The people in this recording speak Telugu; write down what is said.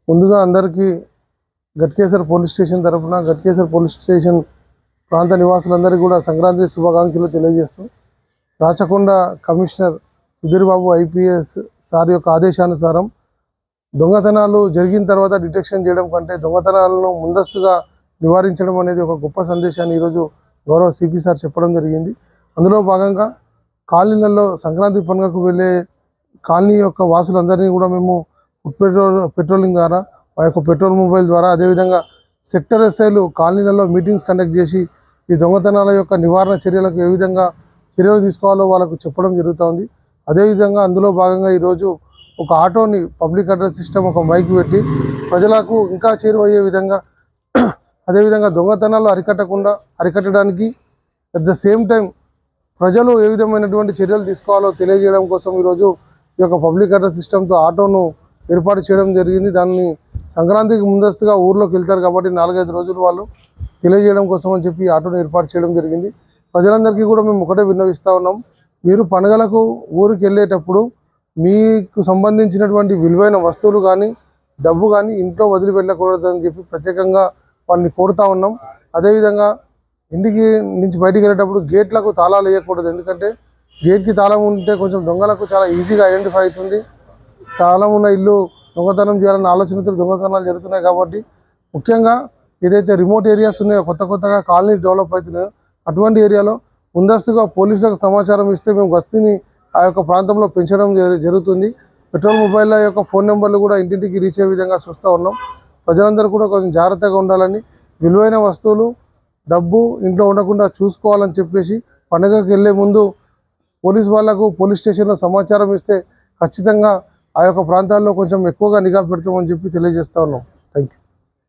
ముందుగా అందరికీ గట్కేసర్ పోలీస్ స్టేషన్ తరఫున గట్కేసర్ పోలీస్ స్టేషన్ ప్రాంత నివాసులందరికీ కూడా సంక్రాంతి శుభాకాంక్షలు తెలియజేస్తూ Rachakonda commissioner Sudheer Babu IPS sir యొక్క ఆదేశానుసారం దొంగతనాలు జరిగిన తర్వాత డిటెక్షన్ చేయడం కంటే దొంగతనాలను ముందస్తుగా నివారించడం అనేది ఒక గొప్ప సందేశాన్ని ఈరోజు గౌరవ సిపి సార్ చెప్పడం జరిగింది. అందులో భాగంగా కాలనీలలో సంక్రాంతి పండుగకు వెళ్ళే కాలనీ యొక్క వాసులందరినీ కూడా మేము పెట్రోలింగ్ ద్వారా ఆ యొక్క పెట్రోల్ మొబైల్ ద్వారా అదేవిధంగా సెక్టర్ ఎస్ఐలు కాలనీలలో మీటింగ్స్ కండక్ట్ చేసి ఈ దొంగతనాల యొక్క నివారణ చర్యలకు ఏ విధంగా చర్యలు తీసుకోవాలో వాళ్ళకు చెప్పడం జరుగుతుంది. అదేవిధంగా అందులో భాగంగా ఈరోజు ఒక ఆటోని పబ్లిక్ అడ్రస్ సిస్టమ్ ఒక మైక్ పెట్టి ప్రజలకు ఇంకా చేరువయ్యే విధంగా అదేవిధంగా దొంగతనాలు అరికట్టడానికి అట్ ద సేమ్ టైం ప్రజలు ఏ విధమైనటువంటి చర్యలు తీసుకోవాలో తెలియజేయడం కోసం ఈరోజు ఈ యొక్క పబ్లిక్ అడ్రస్ సిస్టమ్తో ఆటోను ఏర్పాటు చేయడం జరిగింది. దాన్ని సంక్రాంతికి ముందస్తుగా ఊర్లోకి వెళ్తారు కాబట్టి 4-5 రోజులు వాళ్ళు తెలియజేయడం కోసం అని చెప్పి ఆటోను ఏర్పాటు చేయడం జరిగింది. ప్రజలందరికీ కూడా మేము ఒకటే విన్నవిస్తూ ఉన్నాం, మీరు పండుగలకు ఊరికి వెళ్ళేటప్పుడు మీకు సంబంధించినటువంటి విలువైన వస్తువులు కానీ డబ్బు కానీ ఇంట్లో వదిలి వెళ్ళకూడదని చెప్పి ప్రత్యేకంగా వాళ్ళని కోరుతూ ఉన్నాం. అదేవిధంగా ఇంటికి నుంచి బయటికి వెళ్ళేటప్పుడు గేట్లకు తాళాలు వేయకూడదు. ఎందుకంటే గేట్కి తాళం ఉంటే కొంచెం దొంగలకు చాలా ఈజీగా ఐడెంటిఫై అవుతుంది. తాళం ఉన్న ఇల్లు దొంగతనం చేయాలన్న ఆలోచనతో దొంగతనాలు జరుగుతున్నాయి. కాబట్టి ముఖ్యంగా ఏదైతే రిమోట్ ఏరియాస్ ఉన్నాయో కొత్తగా కాలనీ డెవలప్ అవుతున్నాయో అటువంటి ఏరియాలో ముందస్తుగా పోలీసులకు సమాచారం ఇస్తే మేము గస్తీని ఆ యొక్క ప్రాంతంలో పెంచడం జరుగుతుంది. పెట్రోల్ మొబైల్ యొక్క ఫోన్ నెంబర్లు కూడా ఇంటింటికి రీచ్ అయ్యే విధంగా చూస్తూ ఉన్నాం. ప్రజలందరూ కూడా కొంచెం జాగ్రత్తగా ఉండాలని, విలువైన వస్తువులు డబ్బు ఇంట్లో ఉండకుండా చూసుకోవాలని చెప్పేసి పండుగకి వెళ్ళే ముందు పోలీస్ స్టేషన్లో సమాచారం ఇస్తే ఖచ్చితంగా ఆ యొక్క ప్రాంతాల్లో కొంచెం ఎక్కువగా నిఘా పెడతామని చెప్పి తెలియజేస్తా ఉన్నాం. Thank you.